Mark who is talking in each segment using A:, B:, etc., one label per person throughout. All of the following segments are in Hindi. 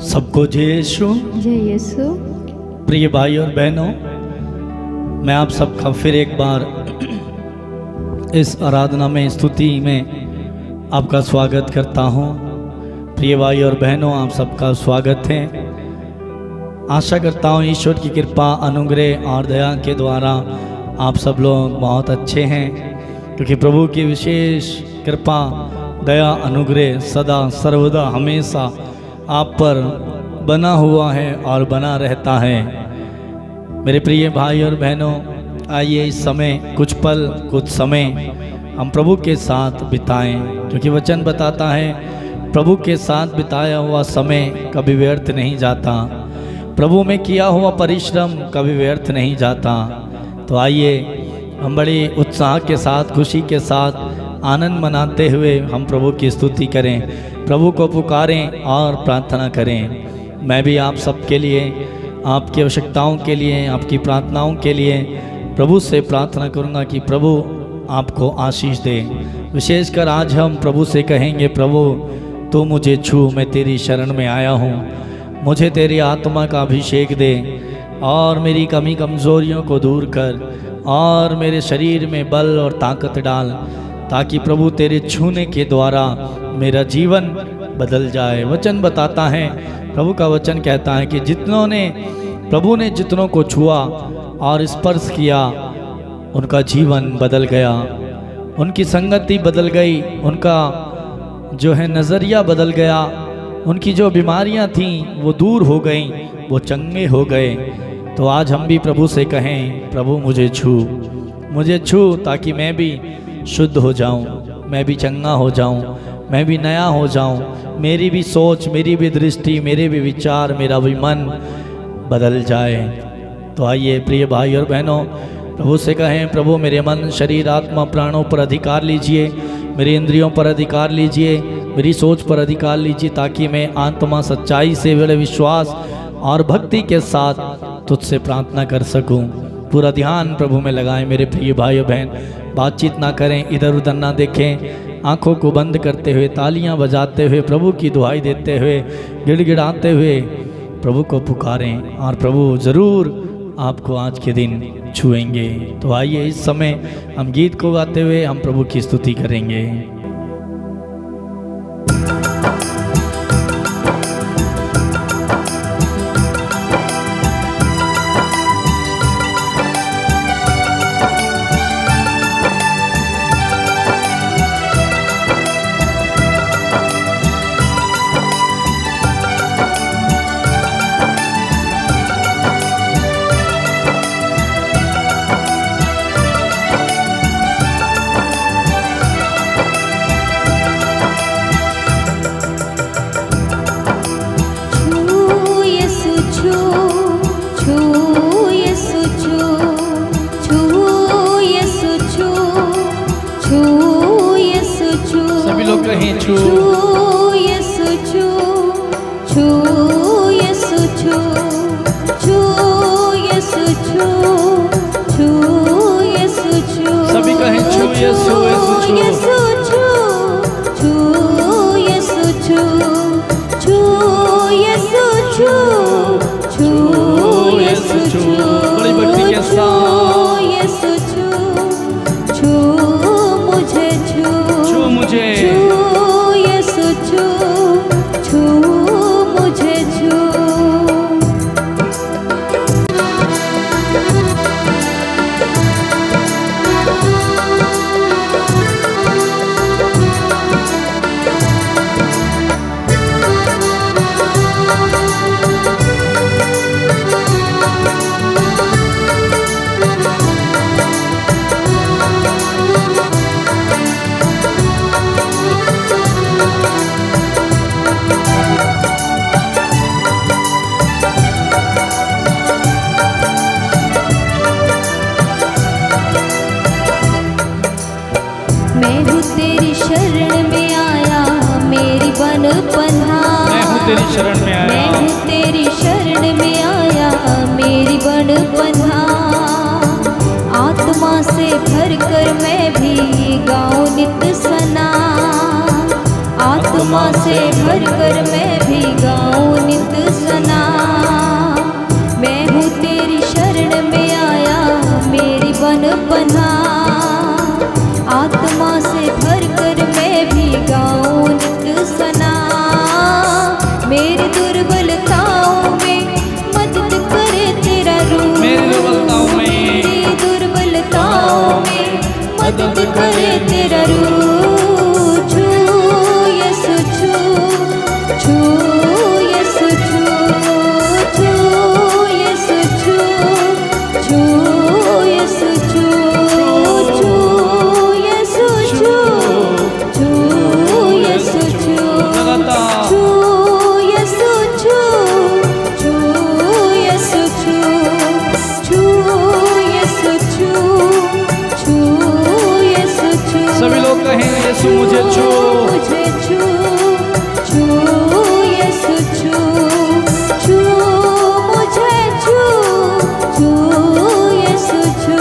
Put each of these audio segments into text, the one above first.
A: सबको जय यीशु।
B: जय यीशु।
A: प्रिय भाई और बहनों, मैं आप सबका फिर एक बार इस आराधना में, स्तुति में आपका स्वागत करता हूं। प्रिय भाई और बहनों, आप सबका स्वागत है। आशा करता हूं ईश्वर की कृपा, अनुग्रह और दया के द्वारा आप सब लोग बहुत अच्छे हैं, क्योंकि प्रभु की विशेष कृपा, दया, अनुग्रह सदा सर्वदा हमेशा आप पर बना हुआ है और बना रहता है। मेरे प्रिय भाई और बहनों, आइए इस समय कुछ पल, कुछ समय हम प्रभु के साथ बिताएं, क्योंकि वचन बताता है प्रभु के साथ बिताया हुआ समय कभी व्यर्थ नहीं जाता, प्रभु में किया हुआ परिश्रम कभी व्यर्थ नहीं जाता। तो आइए हम बड़े उत्साह के साथ, खुशी के साथ, आनंद मनाते हुए हम प्रभु की स्तुति करें, प्रभु को पुकारें और प्रार्थना करें। मैं भी आप सबके लिए, आपकी आवश्यकताओं के लिए, आपकी प्रार्थनाओं के लिए प्रभु से प्रार्थना करूंगा कि प्रभु आपको आशीष दे। विशेषकर आज हम प्रभु से कहेंगे, प्रभु तू मुझे छू, मैं तेरी शरण में आया हूँ, मुझे तेरी आत्मा का अभिषेक दे और मेरी कमी कमज़ोरियों को दूर कर और मेरे शरीर में बल और ताकत डाल, ताकि प्रभु तेरे छूने के द्वारा मेरा जीवन बदल जाए। वचन बताता है, प्रभु का वचन कहता है कि प्रभु ने जितनों को छुआ और स्पर्श किया, उनका जीवन बदल गया, उनकी संगति बदल गई, उनका जो है नज़रिया बदल गया, उनकी जो बीमारियां थीं वो दूर हो गईं, वो चंगे हो गए। तो आज हम भी प्रभु से कहें, प्रभु मुझे छू, ताकि मैं भी शुद्ध हो जाऊं, मैं भी चंगा हो जाऊं, मैं भी नया हो जाऊं, मेरी भी सोच, मेरी भी दृष्टि, मेरे भी विचार, मेरा भी मन बदल जाए। तो आइए प्रिय भाई और बहनों, प्रभु से कहें, प्रभु मेरे मन, शरीर, आत्मा, प्राणों पर अधिकार लीजिए, मेरी इंद्रियों पर अधिकार लीजिए, मेरी सोच पर अधिकार लीजिए, ताकि मैं आत्मा सच्चाई से, बड़े विश्वास और भक्ति के साथ तुझसे प्रार्थना कर सकूं। पूरा ध्यान प्रभु में लगाएं मेरे प्रिय भाई और बहन, बातचीत ना करें, इधर उधर ना देखें, आंखों को बंद करते हुए, तालियां बजाते हुए, प्रभु की दुहाई देते हुए, गिड़गिड़ाते हुए प्रभु को पुकारें और प्रभु ज़रूर आपको आज के दिन छुएंगे। तो आइए इस समय हम गीत को गाते हुए हम प्रभु की स्तुति करेंगे। बड़ी भक्ति के साथ छू मुझे, तेरी शरण में आया,
B: मैं हूँ तेरी शरण में आया, मेरी बन बंधा। आत्मा से भर कर मैं भी गाऊं नित सना, आत्मा आत्मा से भर कर मैं भी गाऊं नित सना। मैं हूँ तेरी शरण में आया मेरी बन पना। आत्मा से भर कर मैं भी गाऊं नित सना। मेरी दुर्बलताओं में मदद करे तेरा रूप।
A: मेरी दुर्बलताओं में,
B: मेरी दुर्बलताओं में मदद करे तेरा रूप। छू यीशु छू, छू यीशु छू, छू यीशु छू, छू यीशु छू, छू यीशु छू, छू यीशु छू,
A: लगातार
B: छू यीशु छू, छू यीशु छू, छू यीशु छू, छू यीशु छू।
A: सभी लोग कहें यीशु मुझे छू,
B: मुझे छू, छू यीशु छू, छू मुझे छू, छू यीशु छू।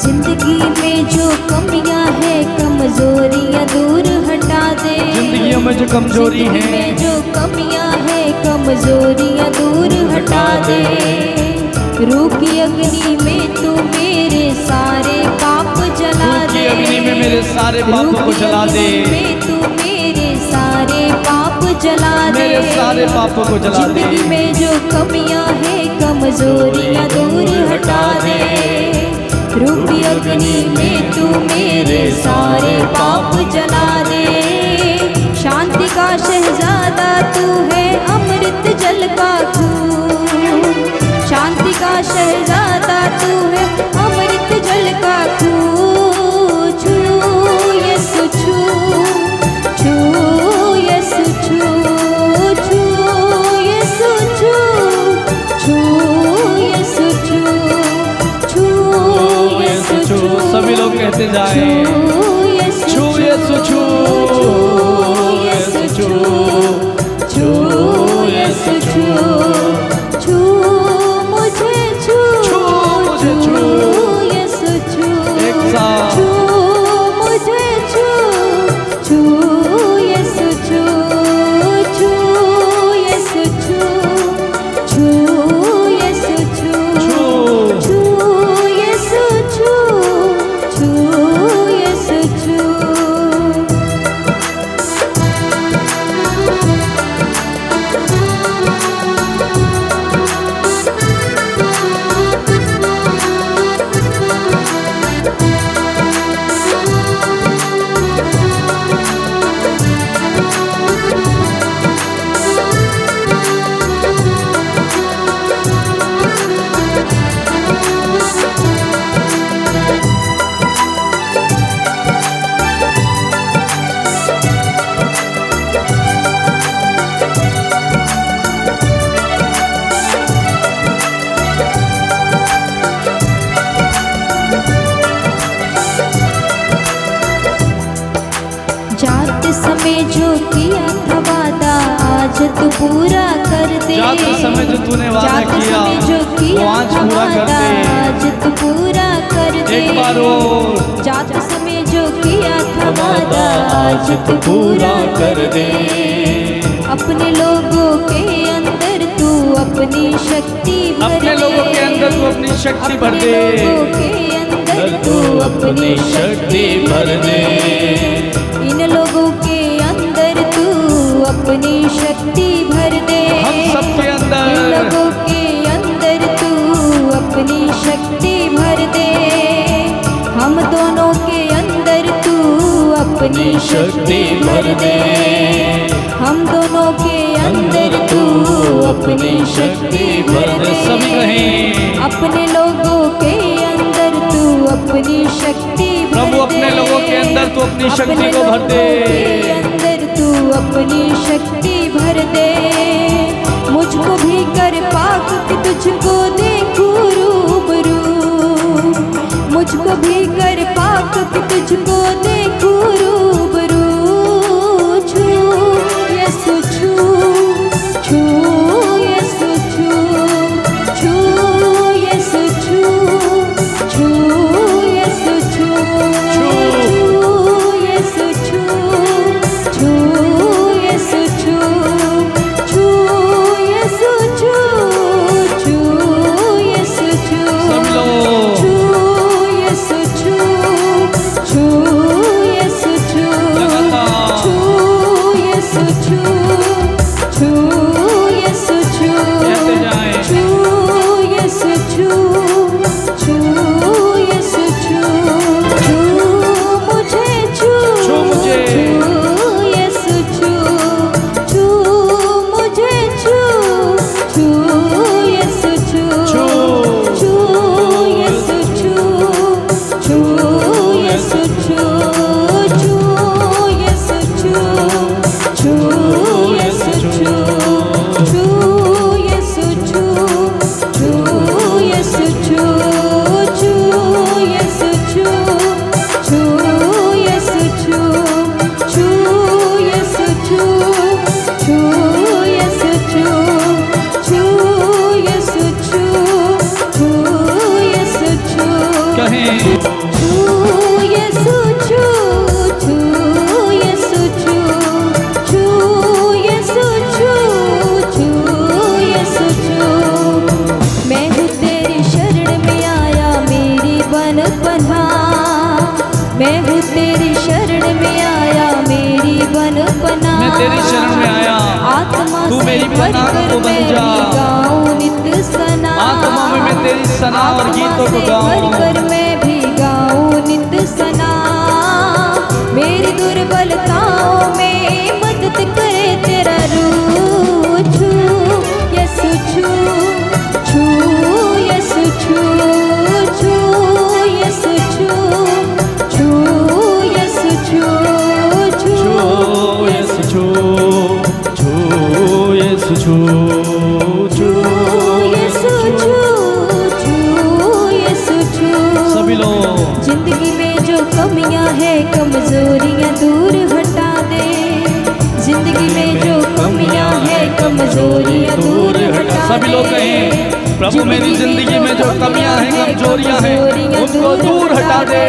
B: जिंदगी में जो कमियां है कमजोरियां दूर हटा दे।
A: जिंदगी में जो कमजोरी
B: जिंदगी
A: है,
B: में जो कमियां है कमजोरियां दूर हटा दे। रूह की अग्नि में तू मेरे सारे पाप जला
A: रूह की
B: दे।
A: अग्नि में मेरे सारे पापों को जला दे।
B: रूह की अग्नि में तू मेरे सारे पाप जला दे।
A: मेरे सारे पापों को जला दे।
B: जिंदगी में जो कमियां है कमजोरियां दूर हटा दे। रूह की अग्नि में तू मेरे सारे पाप जला दे। शांति का शहजादा तू है अमृत जल का खून। शांति का शहजादा तू है अमृत जल का खून। छू यीशु छू, छू यीशु छू, छू यीशु छू, छू यीशु छू, छू यीशु छू।
A: सभी लोग कहते जाए छू यीशु छू,
B: यीशु छू, छू यीशु छू, छू मुझे छू,
A: छू मुझे छू।
B: यीशु छू,
A: एक साथ
B: छू मुझे छू, छू यीशु छू, छू यीशु छू, छू यीशु छू, छू यीशु छू, छू यीशु छू। जाते समय जो किया था वादा आज तू पूरा कर दे।
A: जाते समय जो तूने वादा
B: जाते
A: किया
B: समय जो
A: वो
B: किया
A: आज
B: था
A: पूरा कर
B: वादा
A: दे।
B: आज तू पूरा कर दे।
A: एक बार और
B: जाते समय जो किया था वादा आज तू पूरा कर दे। अपने लोगों के अंदर तू अपनी शक्ति भर
A: अपने
B: दे।
A: लोगों के अंदर तू अपनी शक्ति भर
B: अपने
A: दे।
B: लोगों के अंदर
A: तू अपनी शक्ति भर दे।
B: इन लोगों के अंदर तू अपनी शक्ति भर दे।
A: हम सबके अंदर
B: इन लोगों के अंदर तू अपनी शक्ति भर दे। हम दोनों के अंदर तू अपनी शक्ति भर दे। हम दोनों के अंदर तू अपनी शक्ति भर दे।
A: सभी कहें
B: अपने लोगों के अंदर तू अपनी शक्ति भर
A: प्रभु अपने लोगों के अंदर तू अपनी शक्ति को भर दे।
B: अंदर तू अपनी शक्ति भर दे। मुझको भी कर पाक कि तुझको देखूं रूबरू। मुझको भी कर पाक कि तुझको देखूं रूबरू। छू यीशु छू, छू यीशु छू, छू यीशु छू, छू यीशु छू, छू यीशु छू, छू यीशु छू, छू यीशु छू, छू यीशु छू,
A: सब लोग
B: छू यीशु छू, छू यीशु छू,
A: लगातार
B: छू यीशु छू, छू यीशु छू,
A: कहते जाएं।
B: छू यीशु छू, छू यीशु छू, छू मुझे छू,
A: छू मुझे।
B: छू यीशु छू, छू मुझे छू, छू यीशु छू,
A: छू
B: छू यीशु छू, छू यीशु छू, छू यीशु छू, छू यीशु छू, छू यीशु छू, छू यीशु छू, छू यीशु छू, छू यीशु छू, छू यीशु छू, छू यीशु छू, छू यीशु छू, छू यीशु छू,
A: कहें
B: छू यीशु छू, छू यीशु छू, छू यीशु छू, छू यीशु छू। मैं हूँ तेरी शरण में आया मेरी बन पन्हा। मैं हूँ तेरी शरण में आया मेरी बन पन्हा।
A: मैं तेरी शरण में आया,
B: आत्मा
A: तू
B: से
A: मेरी पनाह
B: भरकर
A: को बन
B: मैं
A: जा।
B: भी गाऊं नित्य सना।
A: आत्मा में मैं तेरी सना और गीतों को गाऊं।
B: भरकर मैं भी गाऊं नित्य सना। मेरी दुर्बलताओं में मदद करे तेरा रूह। छू यीशु छू, छू यीशु छू, छू यीशु छू, छू यीशु छू, छू
A: छू यीशु छू, छू यीशु छू, छू
B: यीशु छू, छू यीशु छू।
A: सभी लोग
B: जिंदगी में जो कमियां है कमजोरियां दूर हटा दे। जिंदगी में जो कमियां है कमजोरियां दूर हटा दे।
A: सभी लोग कहें प्रभु मेरी जिंदगी में जो कमियां हैं कमजोरियां हैं उनको दूर हटा दे।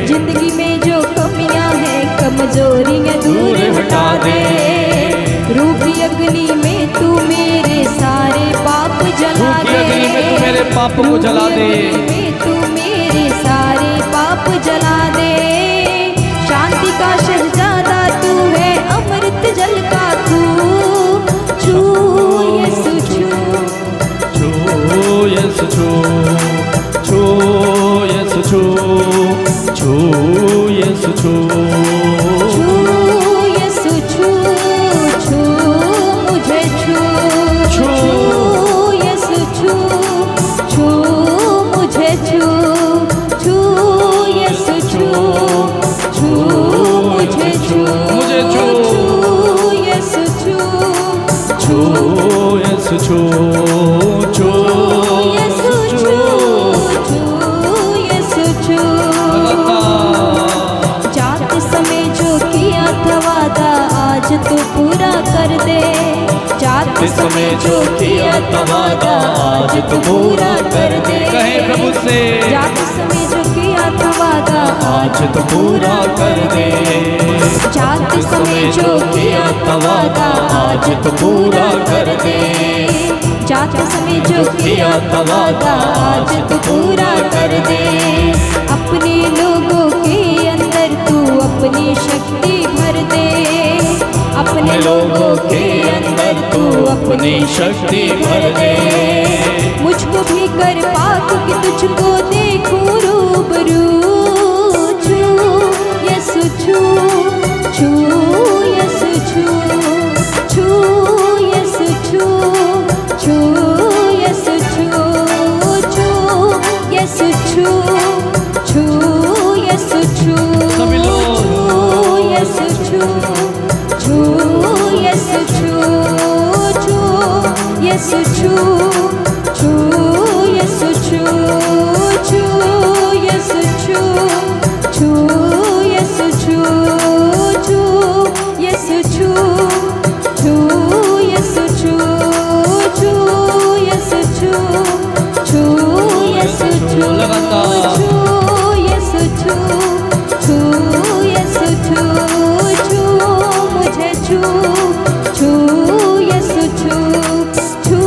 B: जिंदगी में जो कमियां हैं कमजोरियां दूर हटा दे। रूपी अग्नि में तू मेरे सारे पाप जला
A: रूपी
B: दे।
A: अग्नि में तू मेरे पाप को जला दे।
B: रूपी अग्नि में तू मेरे सारे पाप जला दे। शांति का शहजादा तू है अमृत जल का तू। छू यीशु छू,
A: छू यीशु छू, छू यीशु छू, छू यीशु छू,
B: छू यीशु छू, छू मुझे छू,
A: छू
B: यीशु छू, छू मुझे छू, छू यीशु छू, छू मुझे छू,
A: मुझे छू,
B: यीशु छू,
A: छू यीशु छू, छू
B: यीशु छू, छू यीशु छू।
A: लगातार
B: जाते समय जो किया था वादा आज तो पूरा कर दे। जाते समय जो किया था वादा आज तो पूरा कर दे।
A: कहें प्रभु से
B: जाते समय जो किया था वादा
A: आज तो पूरा कर दे।
B: जाते समय जो किया था वादा आज तो पूरा कर दे। जाते समय जो किया था वादा आज तो पूरा कर दे। अपने लोगों के अंदर तू अपनी शक्ति भर दे। अपने लोगों के अंदर तू अपनी शक्ति भर दे। मुझको भी कर पाक कि तुझको देखूं रूबरू। छू यीशु छू, छू यीशु छू, छू यीशु छू, छू यीशु छू, छू यीशु छू, छू यीशु छू छू यसु छू छू यसु छू छू यसु छू छू यसु छू छू यसु छू छू यसु छू छू यसु छू छू यसु छू छू यसु छू
A: लगातार
B: छू यसु छू छू यसु छू छू मुझे छू छू यसु छू छू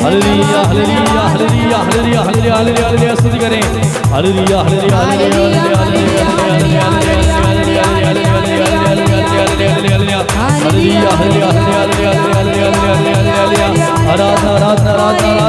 A: हालेलुया हालेलुया हालेलुया हालेलुया हालेलुया हालेलुया हालेलुया स्तुति करें हालेलुया हालेलुया हालेलुया हालेलुया हालेलुया हालेलुया आराधना आराधना आराधना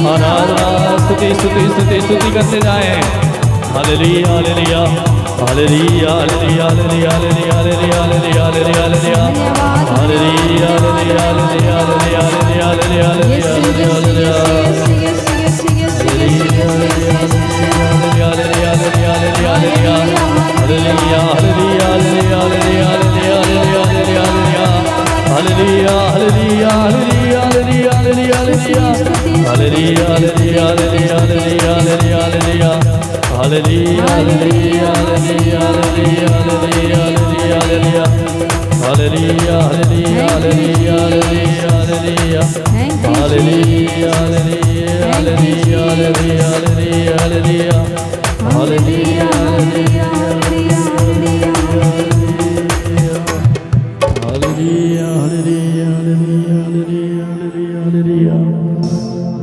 A: आराधना स्तुति करते जाए हालेलुया हालेलुया हालेलुया हालेलुया हालेलुया हालेलुया हालेलुया हालेलुया हालेलुया हालेलुया हालेलुया हालेलुया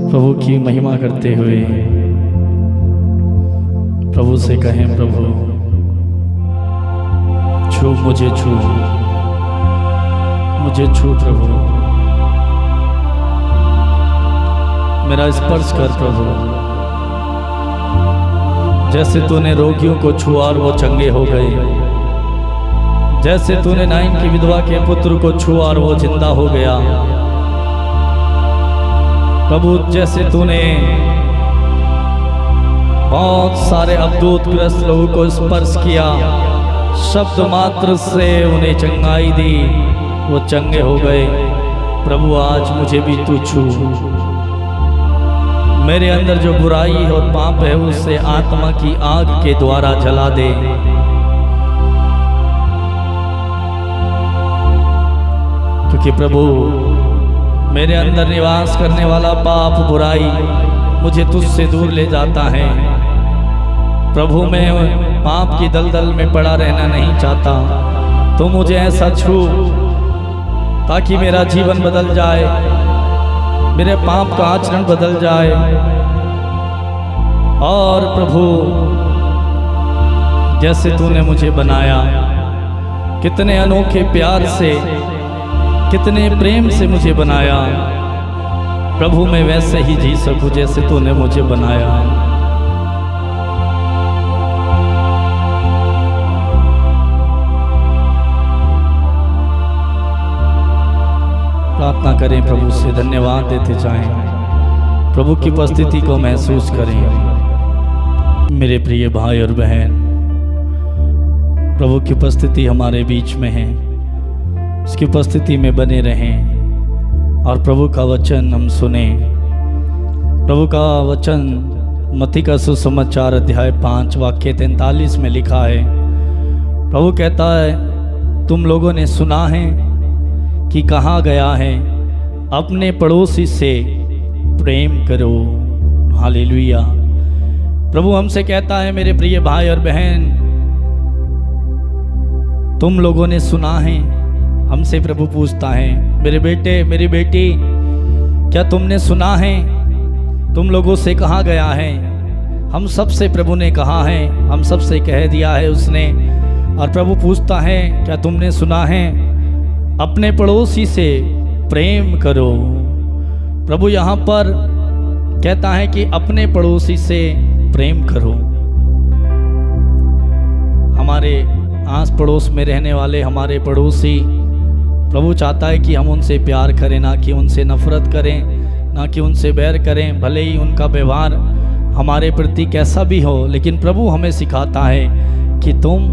A: प्रभु की महिमा करते हुए प्रभु से कहें, प्रभु छू मुझे, छू मुझे, छू प्रभु, मेरा स्पर्श कर प्रभु। जैसे तूने रोगियों को छुआ और वो चंगे हो गए, जैसे तूने नाइन की विधवा के पुत्र को छुआ और वो जिंदा हो गया प्रभु, जैसे तूने बहुत सारे अवधूतग्रस्त लोगों को स्पर्श किया, शब्द मात्र से उन्हें चंगाई दी, वो चंगे हो गए प्रभु, आज मुझे भी तू छू। मेरे अंदर जो बुराई और पाप है उसे आत्मा की आग के द्वारा जला दे। क्योंकि प्रभु मेरे अंदर निवास करने वाला पाप बुराई मुझे तुझसे दूर ले जाता है प्रभु। मैं पाप की दलदल में पड़ा रहना नहीं चाहता, तो मुझे ऐसा छू ताकि मेरा जीवन बदल जाए, मेरे पाप का आचरण बदल जाए। और प्रभु जैसे तूने मुझे बनाया, कितने अनोखे प्यार से, कितने प्रेम से मुझे बनाया प्रभु, मैं वैसे ही जी सकूं जैसे तूने मुझे बनाया। प्रार्थना करें प्रभु से, धन्यवाद देते जाएं प्रभु की उपस्थिति को महसूस करें। मेरे प्रिय भाई और बहन, प्रभु की उपस्थिति हमारे बीच में है, उसकी उपस्थिति में बने रहें और प्रभु का वचन हम सुने। प्रभु का वचन मत्ती का सुसमाचार अध्याय 5 वाक्य 43 में लिखा है। प्रभु कहता है, तुम लोगों ने सुना है कि कहा गया है, अपने पड़ोसी से प्रेम करो। हालेलुया। प्रभु हमसे कहता है, मेरे प्रिय भाई और बहन, तुम लोगों ने सुना है। हमसे प्रभु पूछता है, मेरे बेटे मेरी बेटी, क्या तुमने सुना है? तुम लोगों से कहा गया है। हम सबसे प्रभु ने कहा है, हम सबसे कह दिया है उसने। और प्रभु पूछता है, क्या तुमने सुना है? अपने पड़ोसी से प्रेम करो। प्रभु यहाँ पर कहता है कि अपने पड़ोसी से प्रेम करो। हमारे आस पड़ोस में रहने वाले हमारे पड़ोसी, प्रभु चाहता है कि हम उनसे प्यार करें, ना कि उनसे नफरत करें, ना कि उनसे बैर करें। भले ही उनका व्यवहार हमारे प्रति कैसा भी हो, लेकिन प्रभु हमें सिखाता है कि तुम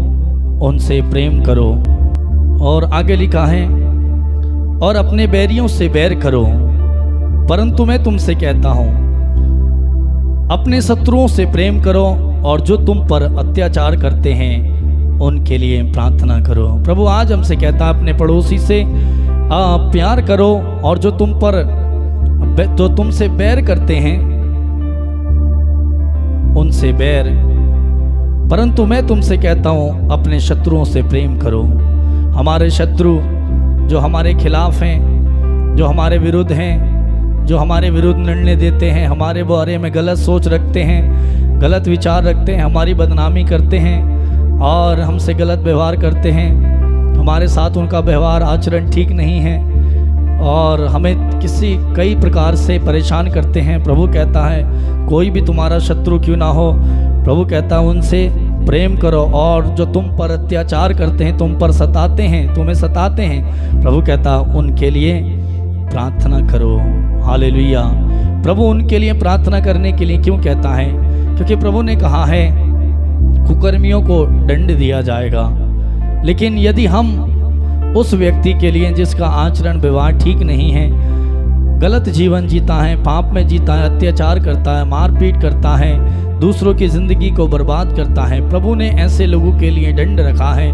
A: उनसे प्रेम करो। और आगे लिखा है, और अपने बैरियों से बैर करो। परंतु मैं तुमसे कहता हूं, अपने शत्रुओं से प्रेम करो और जो तुम पर अत्याचार करते हैं उनके लिए प्रार्थना करो। प्रभु आज हमसे कहता है, अपने पड़ोसी से प्यार करो और जो तुमसे बैर करते हैं उनसे बैर। परंतु मैं तुमसे कहता हूं, अपने शत्रुओं से प्रेम करो। हमारे शत्रु जो हमारे खिलाफ हैं, जो हमारे विरुद्ध हैं, जो हमारे विरुद्ध निर्णय देते हैं, हमारे बारे में गलत सोच रखते हैं, गलत विचार रखते हैं, हमारी बदनामी करते हैं और हमसे गलत व्यवहार करते हैं, हमारे साथ उनका व्यवहार आचरण ठीक नहीं है और हमें कई प्रकार से परेशान करते हैं। प्रभु कहता है, कोई भी तुम्हारा शत्रु क्यों ना हो, प्रभु कहता है उनसे प्रेम करो। और जो तुम पर अत्याचार करते हैं, तुम पर सताते हैं, तुम्हें सताते हैं, प्रभु कहता है उनके लिए प्रार्थना करो। हालेलुया। प्रभु उनके लिए प्रार्थना करने के लिए क्यों कहता है? क्योंकि प्रभु ने कहा है, कुकर्मियों को दंड दिया जाएगा। लेकिन यदि हम उस व्यक्ति के लिए जिसका आचरण व्यवहार ठीक नहीं है, गलत जीवन जीता है, पाप में जीता है, अत्याचार करता है, मारपीट करता है, दूसरों की जिंदगी को बर्बाद करता है, प्रभु ने ऐसे लोगों के लिए दंड रखा है।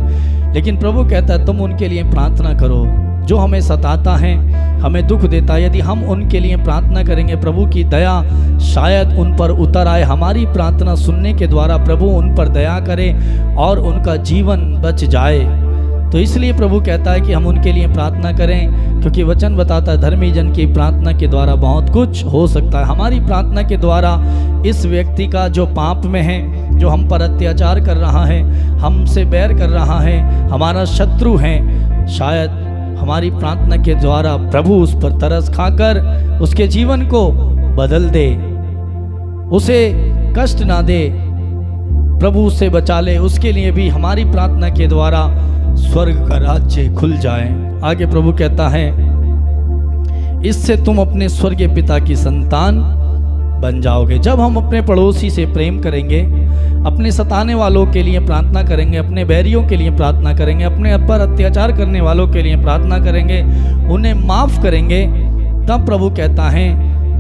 A: लेकिन प्रभु कहता है, तुम उनके लिए प्रार्थना करो। जो हमें सताता है, हमें दुख देता है, यदि हम उनके लिए प्रार्थना करेंगे, प्रभु की दया शायद उन पर उतर आए। हमारी प्रार्थना सुनने के द्वारा प्रभु उन पर दया करे और उनका जीवन बच जाए। तो इसलिए प्रभु कहता है कि हम उनके लिए प्रार्थना करें, क्योंकि वचन बताता है, धर्मी जन की प्रार्थना के द्वारा बहुत कुछ हो सकता है। हमारी प्रार्थना के द्वारा इस व्यक्ति का जो पाप में है, जो हम पर अत्याचार कर रहा है, हमसे बैर कर रहा है, हमारा शत्रु है, शायद हमारी प्रार्थना के द्वारा प्रभु उस पर तरस खाकर उसके जीवन को बदल दे, उसे कष्ट ना दे, प्रभु उसे बचा ले। उसके लिए भी हमारी प्रार्थना के द्वारा स्वर्ग का राज्य खुल जाए। आगे प्रभु कहता है, इससे तुम अपने स्वर्गीय पिता की संतान बन जाओगे। जब हम अपने पड़ोसी से प्रेम करेंगे, अपने सताने वालों के लिए प्रार्थना करेंगे, अपने बैरियों के लिए प्रार्थना करेंगे, अपने पर अत्याचार करने वालों के लिए प्रार्थना करेंगे, उन्हें माफ करेंगे, तब प्रभु कहता है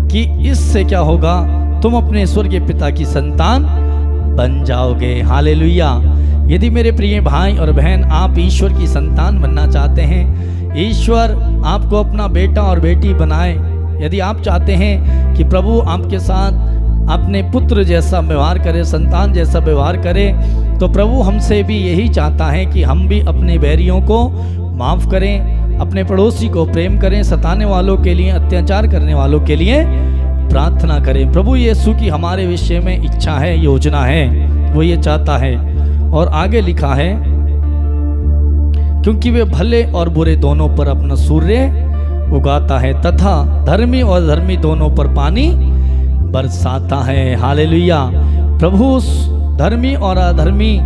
A: कि इससे क्या होगा, तुम अपने स्वर्गीय पिता की संतान बन जाओगे। हालेलुया। यदि मेरे प्रिय भाई और बहन, आप ईश्वर की संतान बनना चाहते हैं, ईश्वर आपको अपना बेटा और बेटी बनाए, यदि आप चाहते हैं कि प्रभु आपके साथ अपने पुत्र जैसा व्यवहार करे, संतान जैसा व्यवहार करे, तो प्रभु हमसे भी यही चाहता है कि हम भी अपने बैरियों को माफ़ करें, अपने पड़ोसी को प्रेम करें, सताने वालों के लिए, अत्याचार करने वालों के लिए प्रार्थना करें। प्रभु यीशु की हमारे विषय में इच्छा है, योजना है, वो ये चाहता है। और आगे लिखा है, क्योंकि वे भले और बुरे दोनों पर अपना सूर्य उगाता है तथा धर्मी और अधर्मी दोनों पर पानी बरसाता है। हालेलुया। प्रभु धर्मी और अधर्मी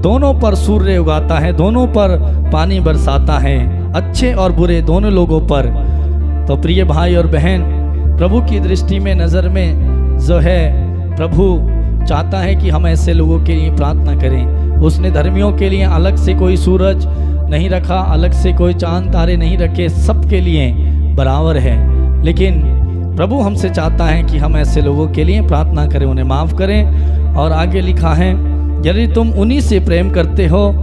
A: दोनों पर सूर्य उगाता है, दोनों पर पानी बरसाता है, अच्छे और बुरे दोनों लोगों पर। तो प्रिय भाई और बहन, प्रभु की दृष्टि में, नज़र में जो है, प्रभु चाहता है कि हम ऐसे लोगों के लिए प्रार्थना करें। उसने धर्मियों के लिए अलग से कोई सूरज नहीं रखा, अलग से कोई चांद तारे नहीं रखे, सबके लिए बराबर है। लेकिन प्रभु हमसे चाहता है कि हम ऐसे लोगों के लिए प्रार्थना करें, उन्हें माफ़ करें। और आगे लिखा है, यदि तुम उन्हीं से प्रेम करते हो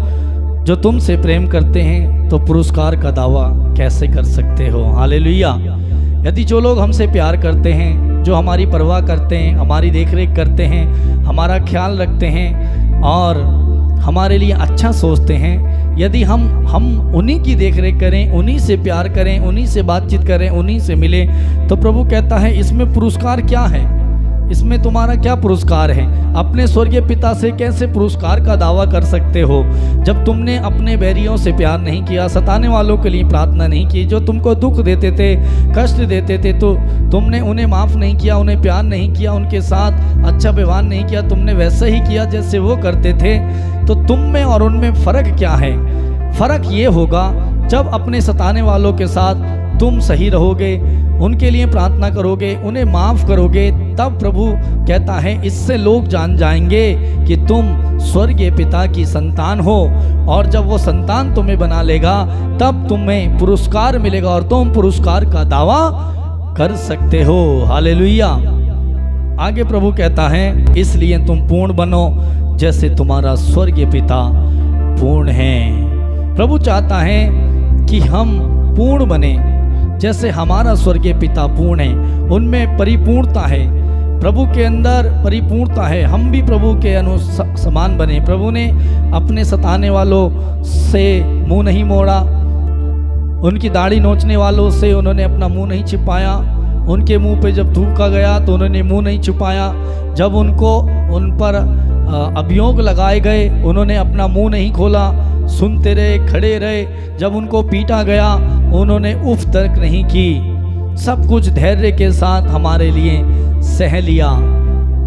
A: जो तुमसे प्रेम करते हैं, तो पुरस्कार का दावा कैसे कर सकते हो। हालेलुया। यदि जो लोग हमसे प्यार करते हैं, जो हमारी परवाह करते हैं, हमारी देखरेख करते हैं, हमारा ख्याल रखते हैं और हमारे लिए अच्छा सोचते हैं, यदि हम उन्हीं की देखरेख करें, उन्हीं से प्यार करें, उन्हीं से बातचीत करें, उन्हीं से मिले, तो प्रभु कहता है इसमें पुरस्कार क्या है, इसमें तुम्हारा क्या पुरस्कार है। अपने स्वर्गीय पिता से कैसे पुरस्कार का दावा कर सकते हो जब तुमने अपने बैरियों से प्यार नहीं किया, सताने वालों के लिए प्रार्थना नहीं की, जो तुमको दुख देते थे, कष्ट देते थे, तो तुमने उन्हें माफ़ नहीं किया, उन्हें प्यार नहीं किया, उनके साथ अच्छा व्यवहार नहीं किया, तुमने वैसे ही किया जैसे वो करते थे। तो तुम में और उनमें फ़र्क क्या है? फ़र्क ये होगा जब अपने सताने वालों के साथ तुम सही रहोगे, उनके लिए प्रार्थना करोगे, उन्हें माफ़ करोगे, तब प्रभु कहता है इससे लोग जान जाएंगे कि तुम स्वर्गीय पिता की संतान हो। और जब वो संतान तुम्हें बना लेगा, तब तुम्हें पुरस्कार मिलेगा और तुम पुरस्कार का दावा कर सकते हो। हालेलुया। आगे प्रभु कहता है, इसलिए तुम पूर्ण बनो जैसे तुम्हारा स्वर्गीय पिता पूर्ण है। प्रभु चाहता है कि हम पूर्ण बने जैसे हमारा स्वर्गीय पिता पूर्ण है। उनमें परिपूर्णता है, प्रभु के अंदर परिपूर्णता है। हम भी प्रभु के समान बने। प्रभु ने अपने सताने वालों से मुंह नहीं मोड़ा, उनकी दाढ़ी नोचने वालों से उन्होंने अपना मुंह नहीं छिपाया, उनके मुंह पे जब थूका गया तो उन्होंने मुंह नहीं छुपाया, जब उन पर अभियोग लगाए गए उन्होंने अपना मुंह नहीं खोला, सुनते रहे, खड़े रहे। जब उनको पीटा गया उन्होंने उफ तक नहीं की, सब कुछ धैर्य के साथ हमारे लिए सह लिया।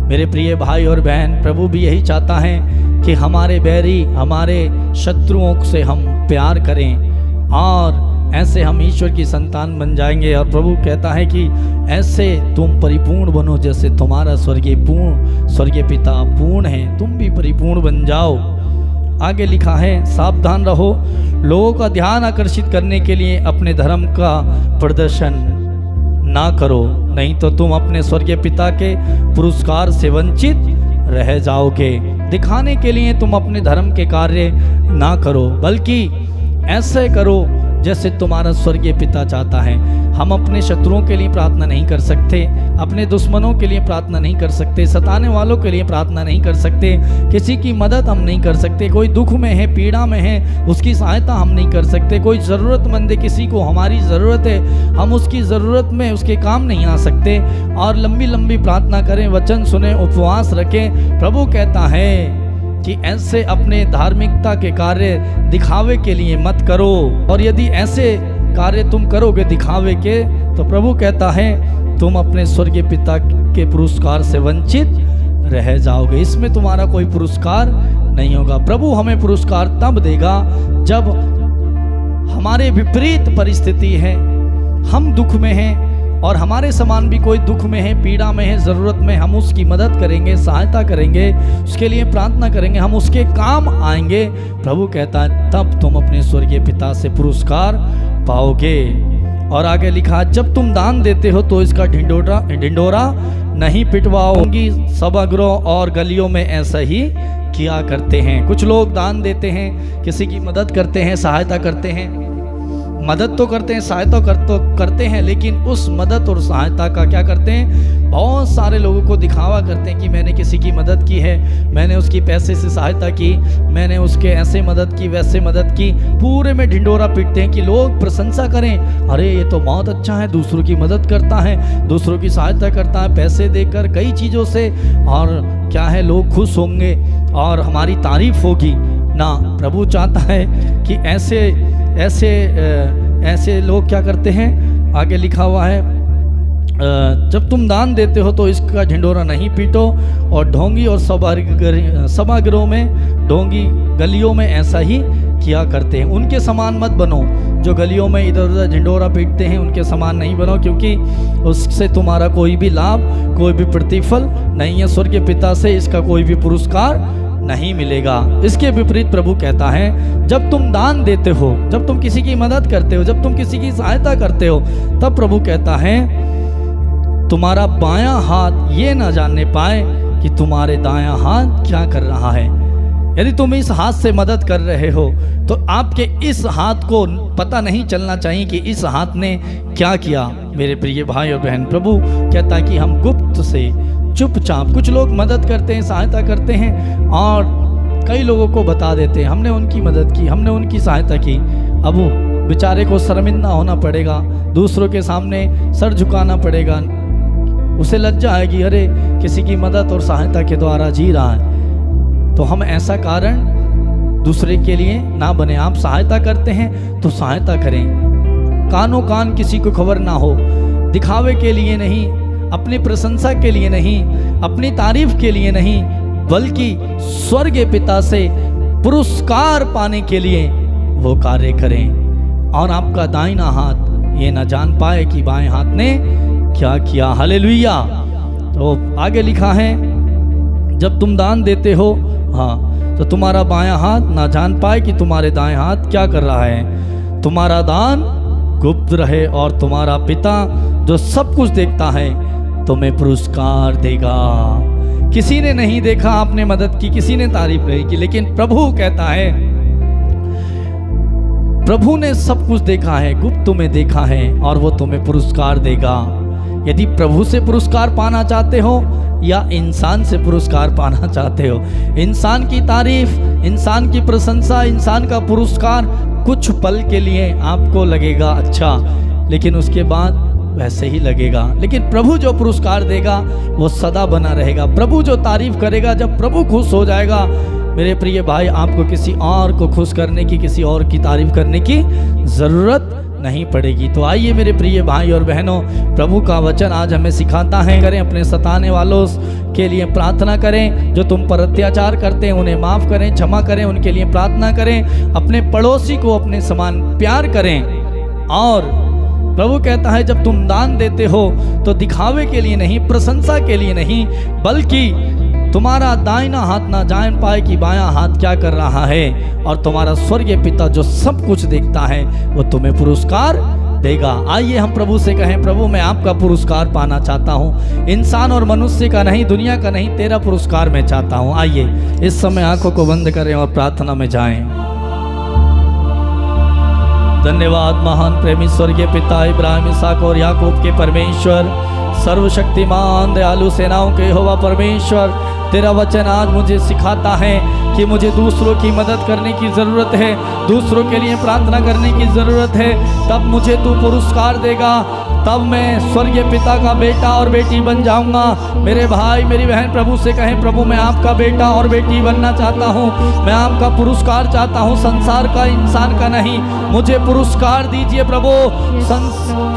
A: मेरे प्रिय भाई और बहन, प्रभु भी यही चाहता है कि हमारे बैरी, हमारे शत्रुओं से हम प्यार करें और ऐसे हम ईश्वर की संतान बन जाएंगे। और प्रभु कहता है कि ऐसे तुम परिपूर्ण बनो जैसे तुम्हारा स्वर्गीय पिता पूर्ण है, तुम भी परिपूर्ण बन जाओ। आगे लिखा है, सावधान रहो, लोगों का ध्यान आकर्षित करने के लिए अपने धर्म का प्रदर्शन ना करो, नहीं तो तुम अपने स्वर्गीय पिता के पुरस्कार से वंचित रह जाओगे। दिखाने के लिए तुम अपने धर्म के कार्य ना करो, बल्कि ऐसे करो जैसे तुम्हारा स्वर्गीय पिता चाहता है। हम अपने शत्रुओं के लिए प्रार्थना नहीं कर सकते, अपने दुश्मनों के लिए प्रार्थना नहीं कर सकते, सताने वालों के लिए प्रार्थना नहीं कर सकते, किसी की मदद हम नहीं कर सकते। कोई दुख में है, पीड़ा में है, उसकी सहायता हम नहीं कर सकते। कोई ज़रूरतमंद है, किसी को हमारी ज़रूरत है, हम उसकी ज़रूरत में उसके काम नहीं आ सकते। और लंबी लंबी प्रार्थना करें, वचन सुने, उपवास रखें। प्रभु कहता है कि ऐसे अपने धार्मिकता के कार्य दिखावे के लिए मत करो, और यदि ऐसे कार्य तुम करोगे दिखावे के, तो प्रभु कहता है तुम अपने स्वर्गीय पिता के पुरस्कार से वंचित रह जाओगे। इसमें तुम्हारा कोई पुरस्कार नहीं होगा। प्रभु हमें पुरस्कार तब देगा जब हमारे विपरीत परिस्थिति है, हम दुख में हैं और हमारे समान भी कोई दुख में है, पीड़ा में है, ज़रूरत में, हम उसकी मदद करेंगे, सहायता करेंगे, उसके लिए प्रार्थना करेंगे, हम उसके काम आएंगे। प्रभु कहता है तब तुम अपने स्वर्गीय पिता से पुरस्कार पाओगे। और आगे लिखा, जब तुम दान देते हो तो इसका ढिंढोरा नहीं पिटवाओगी। सभागृहों और गलियों में ऐसा ही किया करते हैं। कुछ लोग दान देते हैं, किसी की मदद करते हैं, सहायता करते हैं, मदद तो करते हैं, सहायता करते हैं, लेकिन उस मदद और सहायता का क्या करते हैं, बहुत सारे लोगों को दिखावा करते हैं कि मैंने किसी की मदद की है, मैंने उसकी पैसे से सहायता की, मैंने उसके ऐसे मदद की, वैसे मदद की। पूरे में ढिंडोरा पीटते हैं कि लोग प्रशंसा करें, अरे ये तो बहुत अच्छा है, दूसरों की मदद करता है, दूसरों की सहायता करता है, पैसे देकर, कई चीज़ों से, और क्या है, लोग खुश होंगे और हमारी तारीफ होगी ना। प्रभु चाहता है कि ऐसे लोग क्या करते हैं, आगे लिखा हुआ है, जब तुम दान देते हो तो इसका ढिंढोरा नहीं पीटो, और ढोंगी और सभागृहों में, ढोंगी गलियों में ऐसा ही किया करते हैं। उनके समान मत बनो जो गलियों में इधर उधर ढिंढोरा पीटते हैं, उनके समान नहीं बनो, क्योंकि उससे तुम्हारा कोई भी लाभ, कोई भी प्रतिफल नहीं है। स्वर्गीय पिता से इसका कोई भी पुरस्कार नहीं मिलेगा। इसके विपरीत प्रभु कहता है, जब तुम दान देते हो, जब तुम किसी की मदद करते हो, जब तुम किसी की सहायता करते हो, तब प्रभु कहता है तुम्हारा बायां हाथ ये ना जानने पाए कि तुम्हारे दायां हाथ क्या कर रहा है। यदि तुम इस हाथ से मदद कर रहे हो तो आपके इस हाथ को पता नहीं चलना चाहिए कि इस हाथ ने क्या किया। मेरे प्रिय भाई और बहन, प्रभु कहता है कि हम गुप्त से, चुपचाप, कुछ लोग मदद करते हैं, सहायता करते हैं और कई लोगों को बता देते हैं हमने उनकी मदद की, हमने उनकी सहायता की। अब वो बेचारे को शर्मिंदा होना पड़ेगा, दूसरों के सामने सर झुकाना पड़ेगा, उसे लज्जा आएगी, अरे किसी की मदद और सहायता के द्वारा जी रहा है। तो हम ऐसा कारण दूसरे के लिए ना बने। आप सहायता करते हैं तो सहायता करें, कानों कान किसी को खबर ना हो, दिखावे के लिए नहीं, अपनी प्रशंसा के लिए नहीं, अपनी तारीफ के लिए नहीं, बल्कि स्वर्गीय पिता से पुरस्कार पाने के लिए वो कार्य करें। और आपका दाहिना हाथ ये ना जान पाए कि बाएं हाथ ने क्या किया। हालेलुया। तो आगे लिखा है, जब तुम दान देते हो, हाँ, तो तुम्हारा बायां हाथ ना जान पाए कि तुम्हारे दाएं हाथ क्या कर रहा है। तुम्हारा दान गुप्त रहे और तुम्हारा पिता जो सब कुछ देखता है तुम्हें पुरस्कार देगा। किसी ने नहीं देखा आपने मदद की, किसी ने तारीफ नहीं की, लेकिन प्रभु कहता है, प्रभु ने सब कुछ देखा है, गुप्त में देखा है और वो तुम्हें पुरस्कार देगा। यदि प्रभु से पुरस्कार पाना चाहते हो या इंसान से पुरस्कार पाना चाहते हो, इंसान की तारीफ, इंसान की प्रशंसा, इंसान का पुरस्कार कुछ पल के लिए आपको लगेगा अच्छा, लेकिन उसके बाद वैसे ही लगेगा। लेकिन प्रभु जो पुरस्कार देगा वो सदा बना रहेगा। प्रभु जो तारीफ करेगा, जब प्रभु खुश हो जाएगा, मेरे प्रिय भाई, आपको किसी और को खुश करने की, किसी और की तारीफ करने की ज़रूरत नहीं पड़ेगी। तो आइए मेरे प्रिय भाई और बहनों, प्रभु का वचन आज हमें सिखाता है, करें अपने सताने वालों के लिए प्रार्थना करें, जो तुम पर अत्याचार करते हैं उन्हें माफ़ करें, क्षमा करें, उनके लिए प्रार्थना करें, अपने पड़ोसी को अपने समान प्यार करें। और प्रभु कहता है, जब तुम दान देते हो तो दिखावे के लिए नहीं, प्रशंसा के लिए नहीं, बल्कि तुम्हारा दाहिना हाथ ना जान पाए कि बायां हाथ क्या कर रहा है, और तुम्हारा स्वर्गीय पिता जो सब कुछ देखता है वो तुम्हें पुरस्कार देगा। आइए हम प्रभु से कहें, प्रभु मैं आपका पुरस्कार पाना चाहता हूँ, इंसान और मनुष्य का नहीं, दुनिया का नहीं, तेरा पुरस्कार मैं चाहता हूँ। आइए इस समय आंखों को बंद करें और प्रार्थना में जाएं। धन्यवाद महान प्रेमी स्वर्गीय पिता, इब्राहिम, इसहाक और याकूब के परमेश्वर, सर्वशक्तिमान दयालु सेनाओं के यहोवा परमेश्वर, तेरा वचन आज मुझे सिखाता है कि मुझे दूसरों की मदद करने की ज़रूरत है, दूसरों के लिए प्रार्थना करने की ज़रूरत है, तब मुझे तू पुरस्कार देगा, तब मैं स्वर्गीय पिता का बेटा और बेटी बन जाऊंगा। मेरे भाई मेरी बहन प्रभु से कहें, प्रभु मैं आपका बेटा और बेटी बनना चाहता हूँ, मैं आपका पुरस्कार चाहता हूँ, संसार का, इंसान का नहीं, मुझे पुरस्कार दीजिए प्रभु।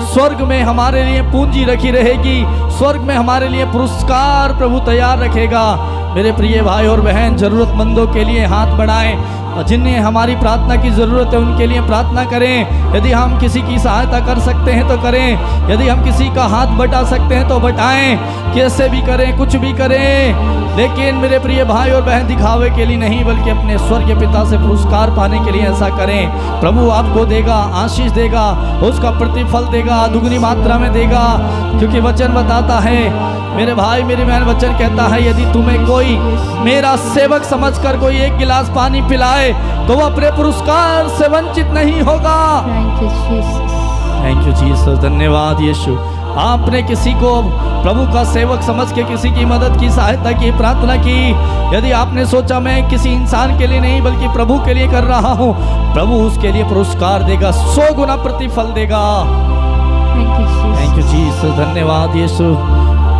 A: स्वर्ग में हमारे लिए पूंजी रखी रहेगी, स्वर्ग में हमारे लिए पुरस्कार प्रभु तैयार रखेगा। मेरे प्रिय भाई और बहन, ज़रूरतमंदों के लिए हाथ बढ़ाएं, जिन्हें हमारी प्रार्थना की ज़रूरत है उनके लिए प्रार्थना करें। यदि हम किसी की सहायता कर सकते हैं तो करें, यदि हम किसी का हाथ बटा सकते हैं तो बटाएं, कैसे भी करें, कुछ भी करें, लेकिन मेरे प्रिय भाई और बहन दिखावे के लिए नहीं, बल्कि अपने स्वर्गीय पिता से पुरस्कार पाने के लिए ऐसा करें। प्रभु आपको देगा, आशीष देगा, उसका प्रतिफल देगा, दुगनी मात्रा में देगा, क्योंकि वचन बताता है, मेरे भाई मेरी बहन, वचन कहता है, यदि तुम्हें कोई मेरा सेवक समझकर कोई एक गिलास पानी पिलाए तो वह अपने पुरस्कार से वंचित नहीं होगा। थैंक यू जीसस, धन्यवाद यीशु। आपने किसी को प्रभु का सेवक समझ के किसी की मदद की, सहायता की, प्रार्थना की। यदि आपने सोचा मैं किसी इंसान के लिए नहीं बल्कि प्रभु के लिए कर रहा हूँ, प्रभु उसके लिए पुरस्कार देगा, 100 गुना प्रतिफल देगा। थैंक यू जीसस, धन्यवाद यीशु।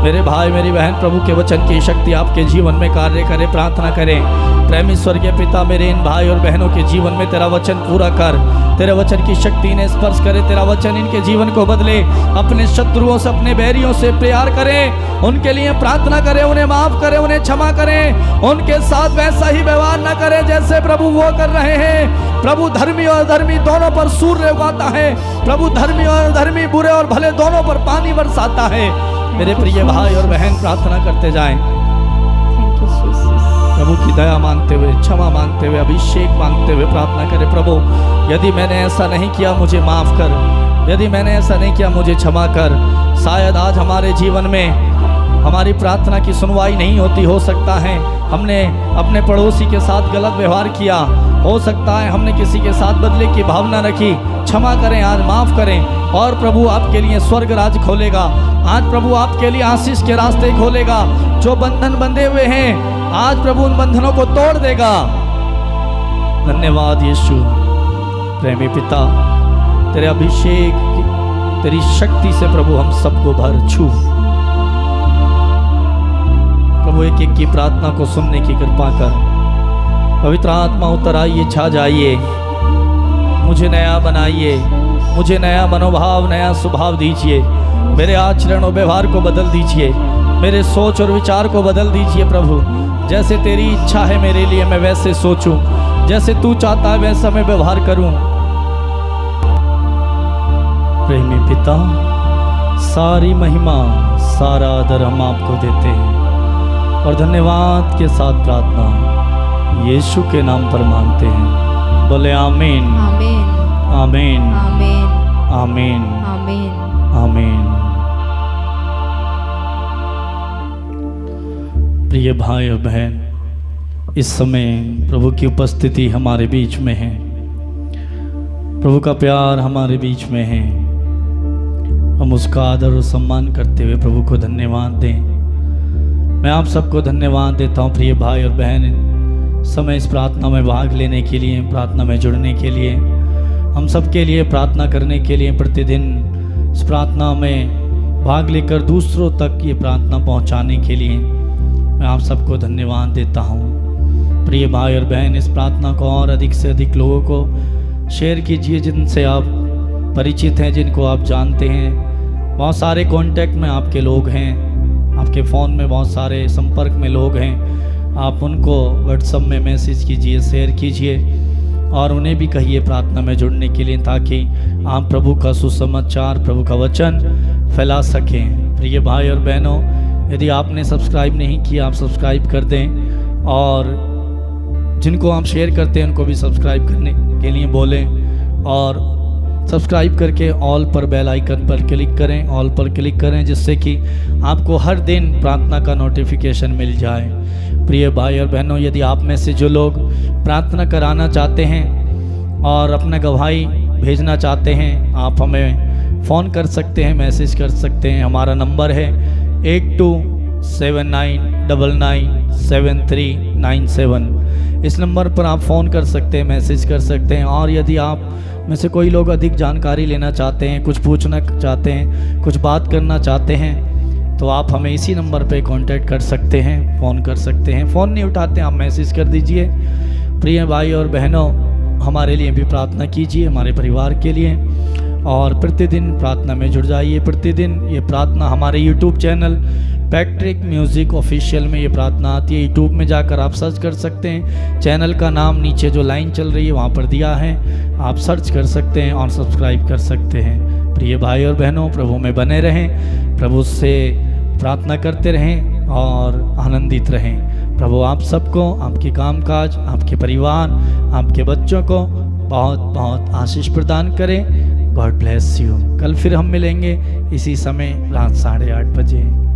A: मेरे भाई मेरी बहन, प्रभु के वचन की शक्ति आपके जीवन में कार्य करे, प्रार्थना करें। प्रेमी स्वर्गीय पिता, मेरे इन भाई और बहनों के जीवन में तेरा वचन पूरा कर, तेरे वचन की शक्ति इन्हें स्पर्श करे, तेरा वचन इनके जीवन को बदले, अपने शत्रुओं से, अपने बैरियों से प्यार करें, उनके लिए प्रार्थना करें, उन्हें माफ करें, उन्हें क्षमा करें, उनके साथ वैसा ही व्यवहार न करें जैसे प्रभु वो कर रहे हैं। प्रभु धर्मी और धर्मी दोनों पर सूर्य उगाता है, प्रभु धर्मी और धर्मी, बुरे और भले दोनों पर पानी बरसाता है। मेरे प्रिय भाई और बहन प्रार्थना करते जाएं,
B: थैंक यू जीसस।
A: प्रभु की दया मांगते हुए, क्षमा मांगते हुए, अभिषेक मांगते हुए प्रार्थना करें। प्रभु यदि मैंने ऐसा नहीं किया मुझे माफ कर, यदि मैंने ऐसा नहीं किया मुझे क्षमा कर। शायद आज हमारे जीवन में हमारी प्रार्थना की सुनवाई नहीं होती, हो सकता है हमने अपने पड़ोसी के साथ गलत व्यवहार किया, हो सकता है हमने किसी के साथ बदले की भावना रखी। क्षमा करें, आज माफ़ करें, और प्रभु आपके लिए स्वर्ग राज खोलेगा। आज प्रभु आपके लिए आशीष के रास्ते खोलेगा। जो बंधन बंधे हुए हैं आज प्रभु उन बंधनों को तोड़ देगा। धन्यवाद यीशु। प्रेमी पिता, तेरे अभिषेक, तेरी शक्ति से प्रभु हम सबको भर छू। प्रभु एक एक की प्रार्थना को सुनने की कृपा कर। पवित्र आत्मा उतर आइए, छा जाइए, मुझे नया बनाइए, मुझे नया मनोभाव, नया स्वभाव दीजिए। मेरे आचरण और व्यवहार को बदल दीजिए, मेरे सोच और विचार को बदल दीजिए। प्रभु जैसे तेरी इच्छा है मेरे लिए मैं वैसे सोचूं, जैसे तू चाहता है वैसा मैं व्यवहार करूं। प्रेमी पिता, सारी महिमा, सारा आदर हम आपको देते हैं और धन्यवाद के साथ प्रार्थना यीशु के नाम पर मांगते हैं। बोले आमीन,
B: आमीन,
A: आमीन,
B: आमीन,
A: आमीन,
B: आमीन।
A: आमीन। प्रिय भाई और बहन, इस समय प्रभु की उपस्थिति हमारे बीच में है, प्रभु का प्यार हमारे बीच में है। हम उसका आदर और सम्मान करते हुए प्रभु को धन्यवाद दें। मैं आप सबको धन्यवाद देता हूँ प्रिय भाई और बहन, समय इस प्रार्थना में भाग लेने के लिए, प्रार्थना में जुड़ने के लिए, हम सबके लिए प्रार्थना करने के लिए, प्रतिदिन इस प्रार्थना में भाग लेकर दूसरों तक ये प्रार्थना पहुंचाने के लिए मैं आप सबको धन्यवाद देता हूं। प्रिय भाई और बहन, इस प्रार्थना को और अधिक से अधिक लोगों को शेयर कीजिए जिनसे आप परिचित हैं, जिनको आप जानते हैं। बहुत सारे कांटेक्ट में आपके लोग हैं, आपके फ़ोन में बहुत सारे संपर्क में लोग हैं। आप उनको व्हाट्सएप में मैसेज कीजिए, शेयर कीजिए और उन्हें भी कहिए प्रार्थना में जुड़ने के लिए, ताकि आप प्रभु का सुसमाचार, प्रभु का वचन फैला सकें। प्रिय भाई और बहनों, यदि आपने सब्सक्राइब नहीं किया आप सब्सक्राइब कर दें, और जिनको आप शेयर करते हैं उनको भी सब्सक्राइब करने के लिए बोलें, और सब्सक्राइब करके ऑल पर, बेल आइकन पर क्लिक करें, ऑल पर क्लिक करें, जिससे कि आपको हर दिन प्रार्थना का नोटिफिकेशन मिल जाए। प्रिय भाई और बहनों, यदि आप में से जो लोग प्रार्थना कराना चाहते हैं और अपना गवाही भेजना चाहते हैं, आप हमें फ़ोन कर सकते हैं, मैसेज कर सकते हैं। हमारा नंबर है 8279997397। इस नंबर पर आप फ़ोन कर सकते हैं, मैसेज कर सकते हैं। और यदि आप में से कोई लोग अधिक जानकारी लेना चाहते हैं, कुछ पूछना चाहते हैं, कुछ बात करना चाहते हैं, तो आप हमें इसी नंबर पे कांटेक्ट कर सकते हैं, फ़ोन कर सकते हैं। फ़ोन नहीं उठाते आप मैसेज कर दीजिए। प्रिय भाई और बहनों, हमारे लिए भी प्रार्थना कीजिए, हमारे परिवार के लिए, और प्रतिदिन प्रार्थना में जुड़ जाइए। प्रतिदिन ये प्रार्थना हमारे YouTube channel Patrick music official में ये प्रार्थना आती है। यूट्यूब में जाकर आप सर्च कर सकते हैं, चैनल का नाम नीचे जो लाइन चल रही है वहाँ पर दिया है, आप सर्च कर सकते हैं और सब्सक्राइब कर सकते हैं। प्रिय भाई और बहनों, प्रभु में बने रहें, प्रभु से प्रार्थना करते रहें और आनंदित रहें। प्रभु आप सबको, आपके कामकाज, आपके परिवार, आपके बच्चों को बहुत बहुत आशीष प्रदान करें। God bless you. कल फिर हम मिलेंगे इसी समय रात 8:30 बजे।